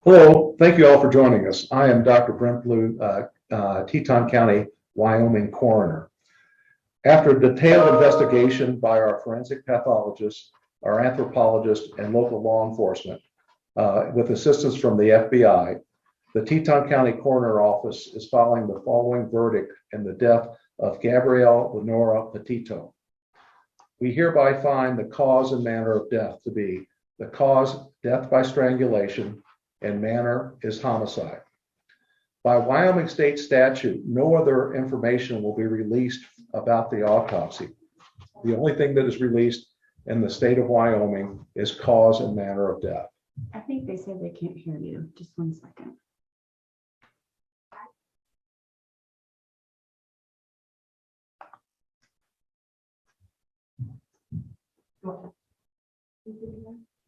Hello, thank you all for joining us. I am Dr. Brent Blue, Teton County, Wyoming coroner. After a detailed investigation by our forensic pathologist, our anthropologist, and local law enforcement, with assistance from the FBI, the Teton County Coroner Office is filing the following verdict in the death of Gabrielle Lenora Petito. We hereby find the cause and manner of death to be the cause, death by strangulation, and manner is homicide. By Wyoming state statute, no other information will be released about the autopsy. The only thing that is released in the state of Wyoming is cause and manner of death. I think they said they can't hear you. Just 1 second. Go ahead.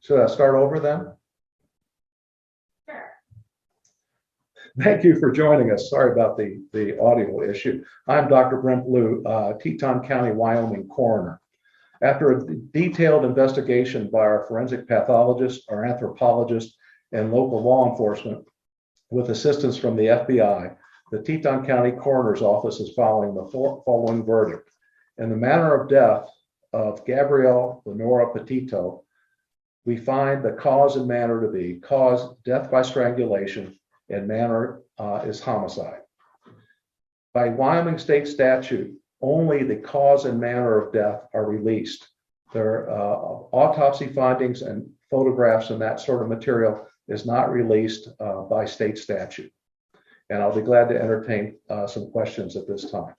Should I start over then? Sure. Thank you for joining us. Sorry about the audio issue. I'm Dr. Brent Blue, Teton County, Wyoming coroner. After a detailed investigation by our forensic pathologist, our anthropologist, and local law enforcement, with assistance from the FBI, the Teton County Coroner's Office is filing the following verdict. In the manner of death of Gabrielle Lenora Petito, we find the cause and manner to be cause, death by strangulation, and manner is homicide. By Wyoming state statute, only the cause and manner of death are released. Their autopsy findings and photographs and that sort of material is not released by state statute. And I'll be glad to entertain some questions at this time.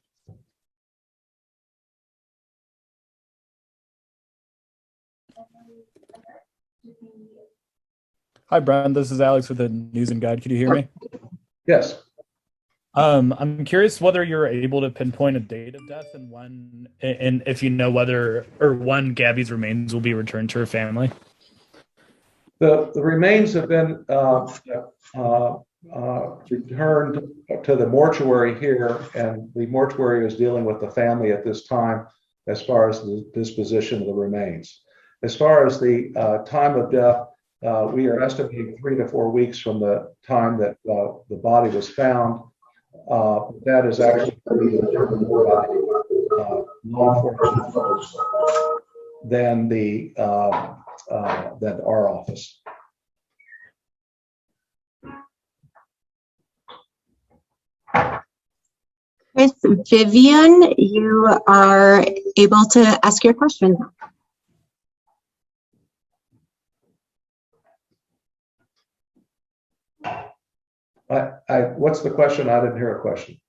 Hi, Brent. This is Alex with the News and Guide. Could you hear me? Yes. I'm curious whether you're able to pinpoint a date of death and when, and if you know whether or when Gabby's remains will be returned to her family. The remains have been returned to the mortuary here, and the mortuary is dealing with the family at this time as far as the disposition of the remains. As far as the time of death, we are estimating 3 to 4 weeks from the time that the body was found. That is actually determined more by law enforcement folks than our office. Chris, Vivian, you are able to ask your question. What's the question? I didn't hear a question.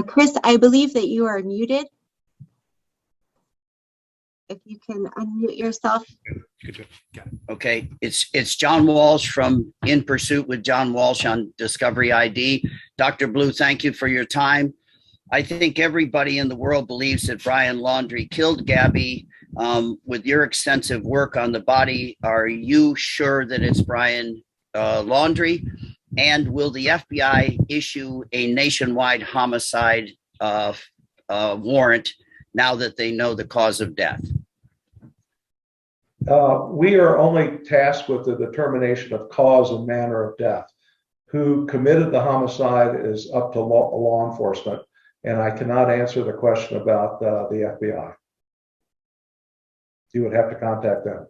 Chris, I believe that you are muted. If you can unmute yourself. Okay, it's John Walsh from In Pursuit with John Walsh on Discovery ID. Dr. Blue, thank you for your time. I think everybody in the world believes that Brian Laundrie killed Gabby. With your extensive work on the body, are you sure that it's Brian Laundrie? And will the FBI issue a nationwide homicide warrant now that they know the cause of death? We are only tasked with the determination of cause and manner of death. Who committed the homicide is up to law enforcement, and I cannot answer the question about the FBI. You would have to contact them.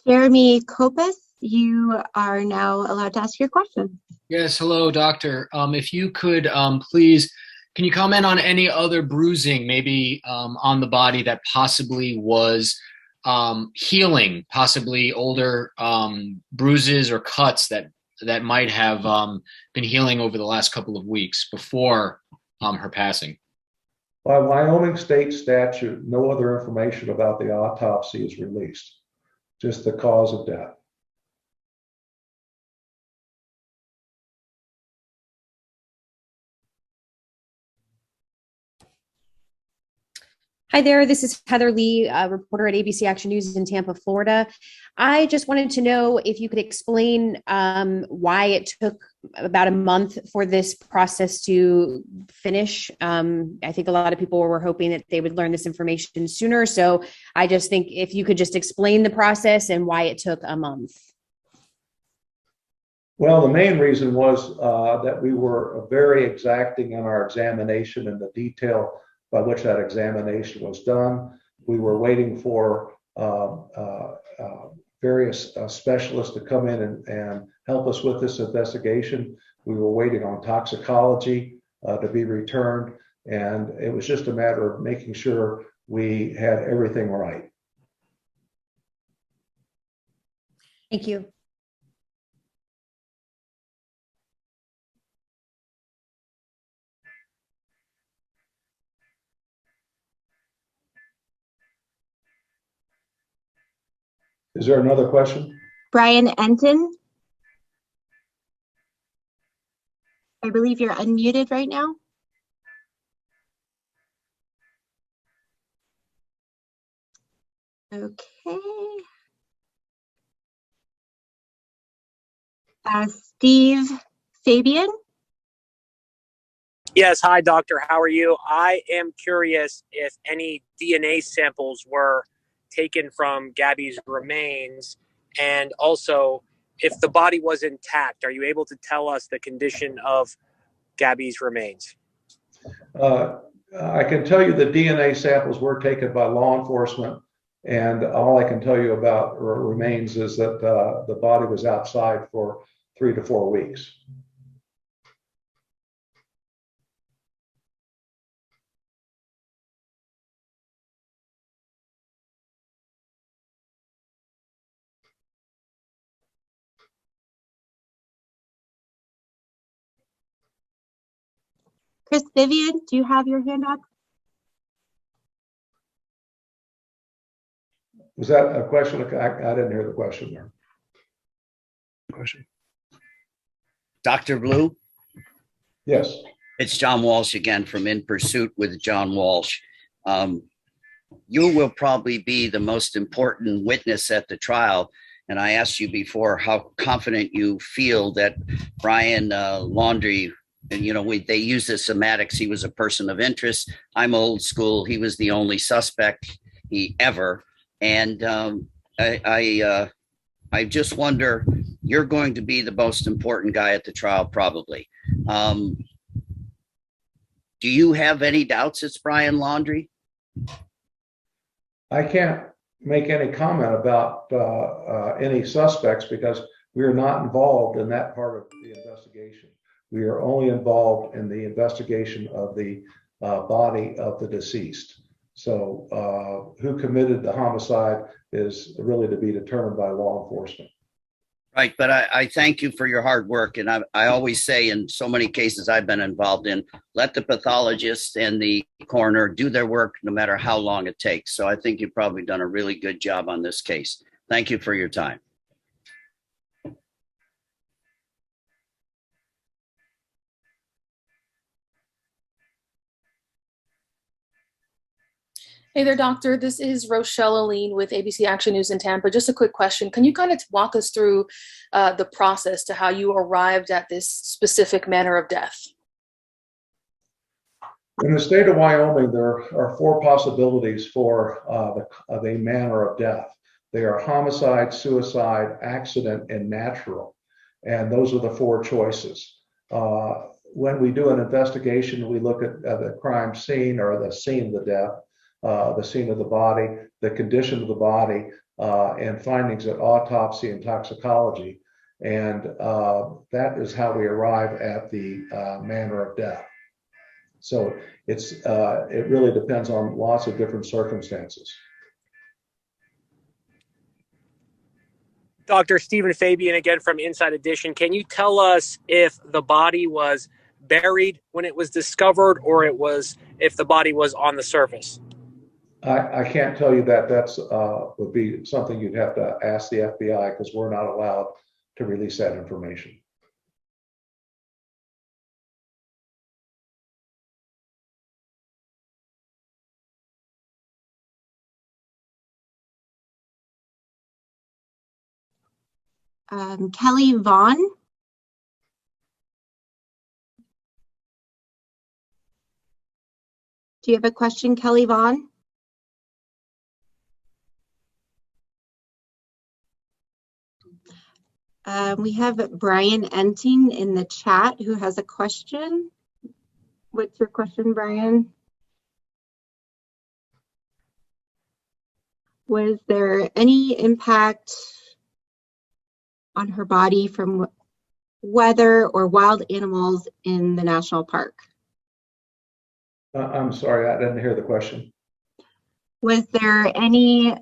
Jeremy Kopus, you are now allowed to ask your question. Yes, hello, doctor. If you could please, can you comment on any other bruising, maybe on the body that possibly was healing, possibly older bruises or cuts that might have been healing over the last couple of weeks before her passing? By Wyoming state statute, no other information about the autopsy is released, just the cause of death. Hi there, this is Heather Lee, a reporter at ABC Action News in Tampa, Florida. I just wanted to know if you could explain why it took about a month for this process to finish. I think a lot of people were hoping that they would learn this information sooner. So I just think if you could just explain the process and why it took a month. Well, the main reason was that we were very exacting in our examination and the detail by which that examination was done. We were waiting for various specialists to come in and help us with this investigation. We were waiting on toxicology to be returned, and it was just a matter of making sure we had everything right. Thank you. Is there another question? Brian Enton. I believe you're unmuted right now. Okay. Steve Fabian. Yes, hi, doctor. How are you? I am curious if any DNA samples were taken from Gabby's remains, and also if the body was intact. Are you able to tell us the condition of Gabby's remains? I can tell you the DNA samples were taken by law enforcement, and all I can tell you about remains is that the body was outside for 3 to 4 weeks. Chris Vivian, do you have your hand up? Was that a question? I didn't hear the question there. Question. Dr. Blue? Yes. It's John Walsh again from In Pursuit with John Walsh. You will probably be the most important witness at the trial. And I asked you before how confident you feel that Brian Laundrie, and they use the semantics. He was a person of interest. I'm old school. He was the only suspect ever. And I just wonder, you're going to be the most important guy at the trial, probably. Do you have any doubts it's Brian Laundrie? I can't make any comment about any suspects because we are not involved in that part of the investigation. We are only involved in the investigation of the body of the deceased. So who committed the homicide is really to be determined by law enforcement. Right, but I thank you for your hard work. And I always say in so many cases I've been involved in, let the pathologist and the coroner do their work no matter how long it takes. So I think you've probably done a really good job on this case. Thank you for your time. Hey there, doctor. This is Rochelle Aline with ABC Action News in Tampa. Just a quick question. Can you kind of walk us through the process to how you arrived at this specific manner of death? In the state of Wyoming, there are 4 possibilities for the manner of death. They are homicide, suicide, accident, and natural. And those are the 4 choices. When we do an investigation, we look at the crime scene or the scene of the death, the scene of the body, the condition of the body, and findings at autopsy and toxicology. And that is how we arrive at the manner of death. So it really depends on lots of different circumstances. Dr. Stephen Fabian again from Inside Edition. Can you tell us if the body was buried when it was discovered or if the body was on the surface? I can't tell you that. That's would be something you'd have to ask the FBI because we're not allowed to release that information. Kelly Vaughn. Do you have a question, Kelly Vaughn? We have Brian Enting in the chat who has a question. What's your question, Brian? Was there any impact on her body from weather or wild animals in the national park? I'm sorry, I didn't hear the question. Was there any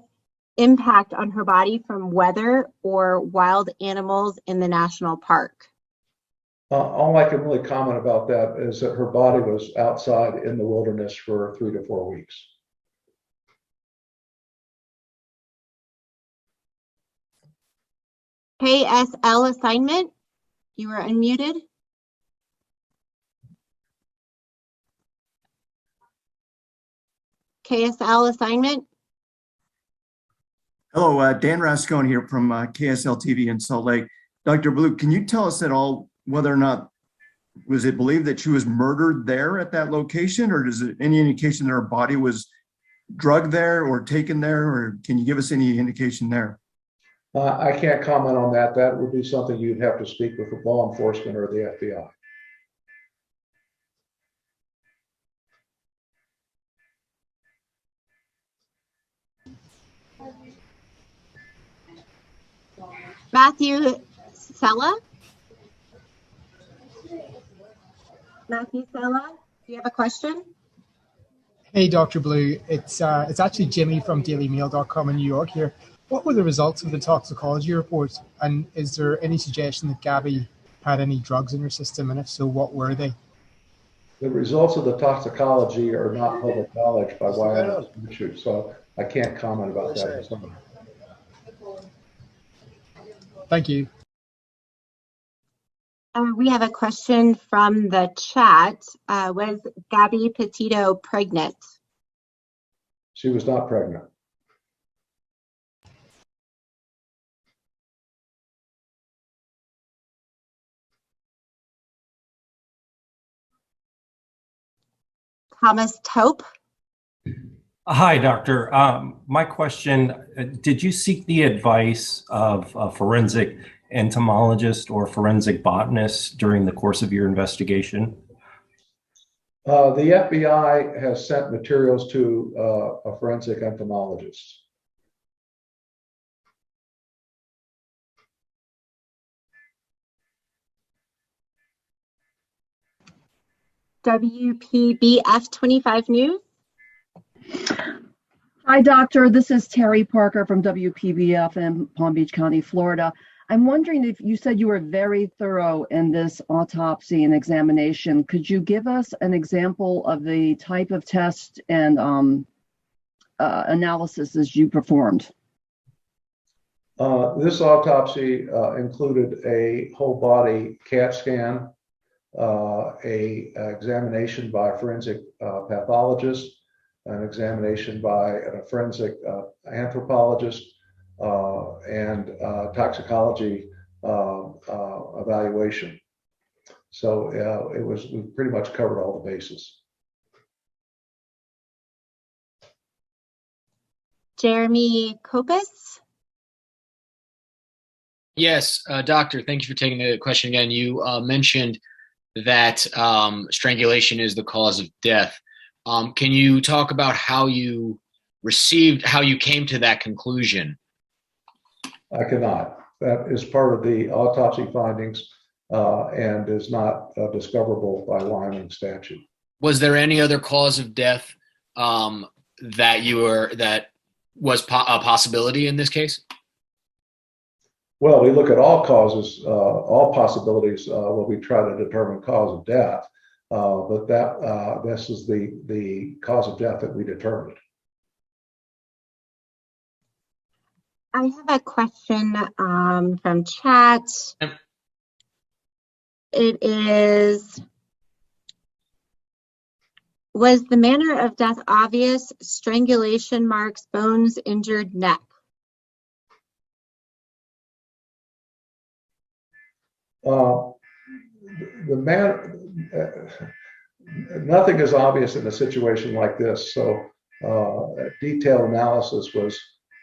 impact on her body from weather or wild animals in the national park? All I can really comment about that is that her body was outside in the wilderness for 3 to 4 weeks. KSL assignment, you were unmuted. KSL assignment. Hello, Dan Rascone here from KSL TV in Salt Lake. Dr. Blue, can you tell us at all whether or not, was it believed that she was murdered there at that location, or is it any indication that her body was drugged there or taken there, or can you give us any indication there? I can't comment on that. That would be something you'd have to speak with the law enforcement or the FBI. Matthew Sella. Matthew Sella, do you have a question? Hey, Dr. Blue. It's actually Jimmy from dailymail.com in New York here. What were the results of the toxicology report? And is there any suggestion that Gabby had any drugs in her system? And if so, what were they? The results of the toxicology are not public knowledge by Wyoming statute, so I can't comment about that. Thank you. We have a question from the chat. Was Gabby Petito pregnant? She was not pregnant. Thomas Taupe. Hi, doctor. My question, did you seek the advice of a forensic entomologist or forensic botanist during the course of your investigation? The FBI has sent materials to a forensic entomologist. WPBF 25 News. Hi, doctor. This is Terry Parker from WPBF in Palm Beach County, Florida. I'm wondering if you said you were very thorough in this autopsy and examination. Could you give us an example of the type of test and analysis you performed? This autopsy included a whole body CAT scan, a examination by a forensic pathologist, an examination by a forensic anthropologist, and toxicology evaluation. So we pretty much covered all the bases. Jeremy Kopis. Yes, doctor, thank you for taking the question again. You mentioned that strangulation is the cause of death. Can you talk about how you came to that conclusion? I cannot. That is part of the autopsy findings and is not discoverable by Wyoming statute. Was there any other cause of death that was a possibility in this case? Well, we look at all causes, all possibilities when we try to determine cause of death, but this is the cause of death that we determined. I have a question from chat. It is, was the manner of death obvious? Strangulation marks, bones, injured neck. Uh, the man, nothing is obvious in a situation like this. So detailed analysis was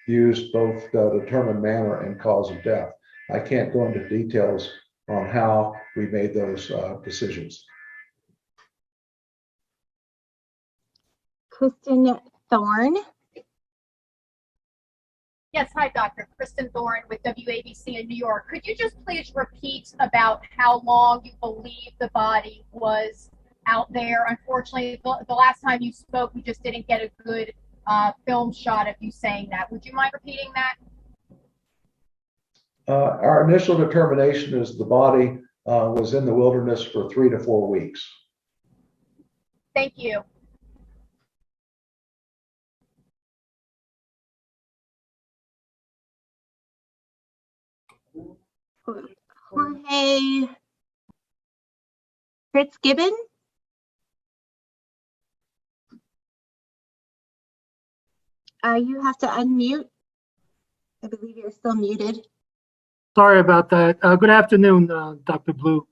used both to determine manner and cause of death. I can't go into details on how we made those decisions. Kristen Thorne. Yes, hi, Dr. Kristen Thorne with WABC in New York. Could you just please repeat about how long you believe the body was out there? Unfortunately, the last time you spoke, we just didn't get a good film shot of you saying that. Would you mind repeating that? Our initial determination is the body was in the wilderness for 3 to 4 weeks. Thank you. Jorge Fitzgibbon. You have to unmute. I believe you're still muted. Sorry about that. Good afternoon, Dr. Blue.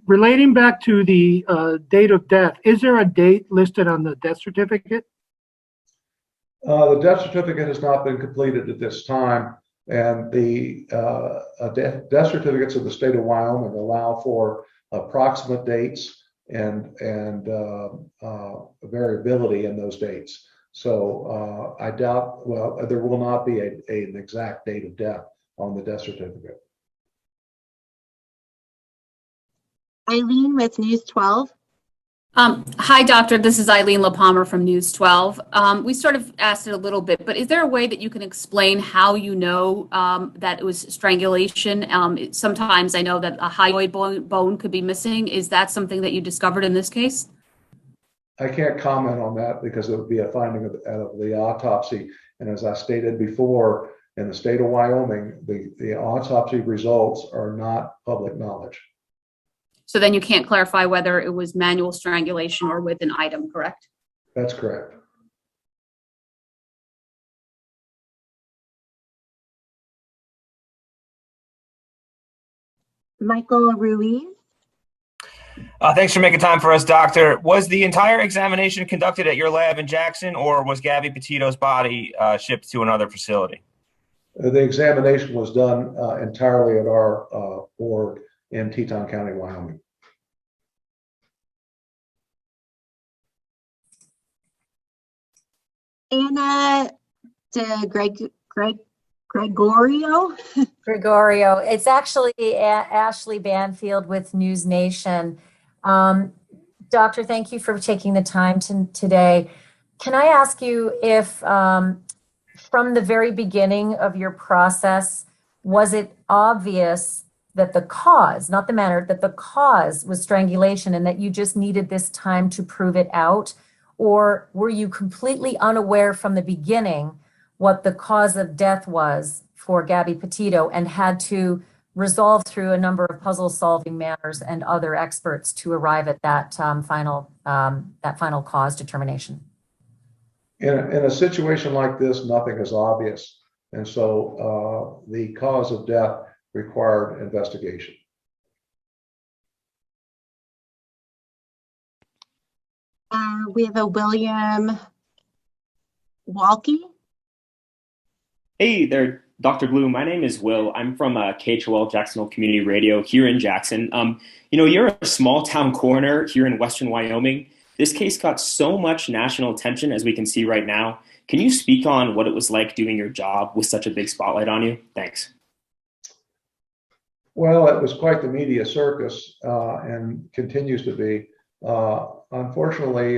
Relating back to the date of death, is there a date listed on the death certificate? The death certificate has not been completed at this time, and the death certificates of the state of Wyoming allow for approximate dates and variability in those dates. So I doubt, well, there will not be an exact date of death on the death certificate. Eileen with News 12. Hi, doctor. This is Eileen LaPalmer from News 12. We sort of asked it a little bit, but is there a way that you can explain how you know that it was strangulation? Sometimes I know that a hyoid bone could be missing. Is that something that you discovered in this case? I can't comment on that because it would be a finding of the autopsy. And as I stated before, in the state of Wyoming, the autopsy results are not public knowledge. So then you can't clarify whether it was manual strangulation or with an item, correct? That's correct. Michael Ruiz. Thanks for making time for us, doctor. Was the entire examination conducted at your lab in Jackson, or was Gabby Petito's body shipped to another facility? The examination was done entirely at our board in Teton County, Wyoming. Anna Gregorio. Gregorio. It's actually Ashley Banfield with News Nation. Doctor, thank you for taking the time today. Can I ask you if from the very beginning of your process, was it obvious that the cause, not the manner, that the cause was strangulation and that you just needed this time to prove it out? Or were you completely unaware from the beginning what the cause of death was for Gabby Petito and had to resolve through a number of puzzle-solving manners and other experts to arrive at that final cause determination? In a situation like this, nothing is obvious. And so the cause of death required investigation. We have a William Walke. Hey there, Dr. Blue. My name is Will. I'm from KHOL Jacksonville Community Radio here in Jackson. You're a small town coroner here in Western Wyoming. This case got so much national attention, as we can see right now. Can you speak on what it was like doing your job with such a big spotlight on you? Thanks. Well, it was quite the media circus and continues to be. Unfortunately,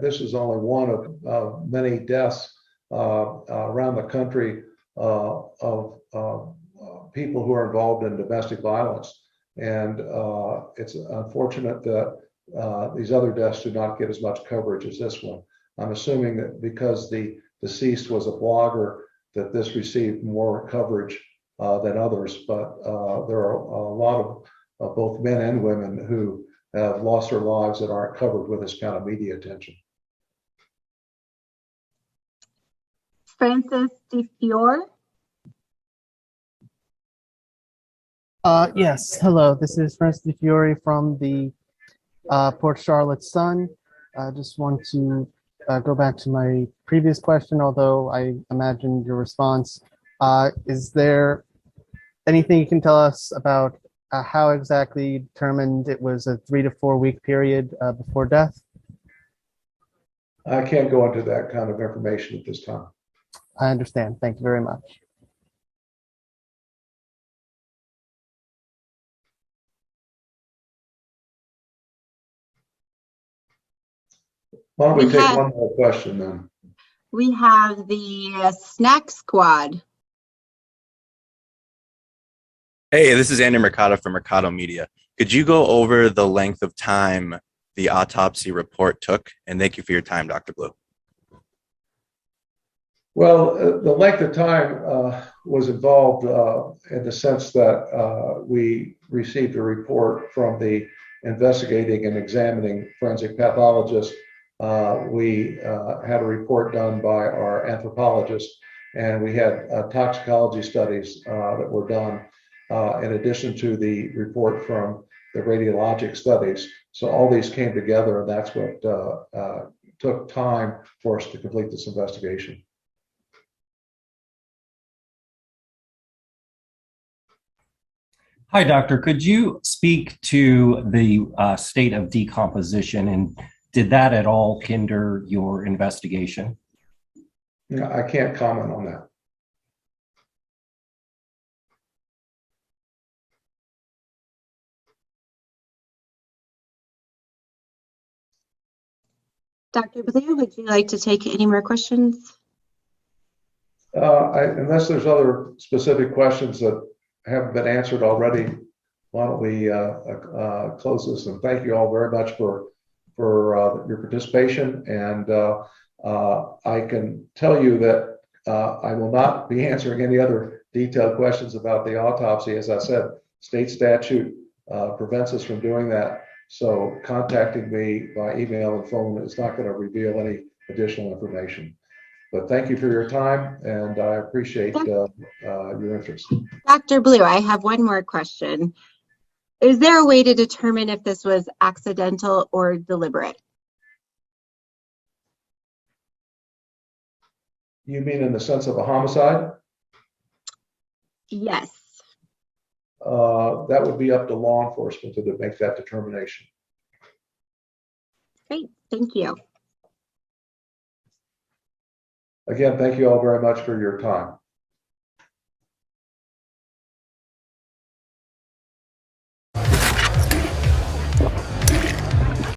this is only one of many deaths around the country of people who are involved in domestic violence. And it's unfortunate that these other deaths do not get as much coverage as this one. I'm assuming that because the deceased was a blogger, that this received more coverage than others. But there are a lot of both men and women who have lost their lives that aren't covered with this kind of media attention. Francis DeFiore. Yes, hello. This is Francis DeFiore from the Port Charlotte Sun. I just want to go back to my previous question, although I imagine your response. Is there anything you can tell us about how exactly you determined it was a 3 to 4 week period before death? I can't go into that kind of information at this time. I understand. Thank you very much. Why don't we We take have- one more question then? We have the snack squad. Hey, this is Andy Mercado from Mercado Media. Could you go over the length of time the autopsy report took? And thank you for your time, Dr. Blue. Well, the length of time was involved in the sense that we received a report from the investigating and examining forensic pathologist. We had a report done by our anthropologist, and we had toxicology studies that were done in addition to the report from the radiologic studies. So all these came together, and that's what took time for us to complete this investigation. Hi, doctor. Could you speak to the state of decomposition, and did that at all hinder your investigation? Yeah, I can't comment on that. Dr. Blue, would you like to take any more questions? Unless there's other specific questions that haven't been answered already, why don't we close this? And thank you all very much for your participation. And I can tell you that I will not be answering any other detailed questions about the autopsy. As I said, state statute prevents us from doing that. So contacting me by email and phone is not going to reveal any additional information. But thank you for your time, and I appreciate your interest. Dr. Blue, I have one more question. Is there a way to determine if this was accidental or deliberate? You mean in the sense of a homicide? Yes. That would be up to law enforcement to make that determination. Great, thank you. Again, thank you all very much for your time.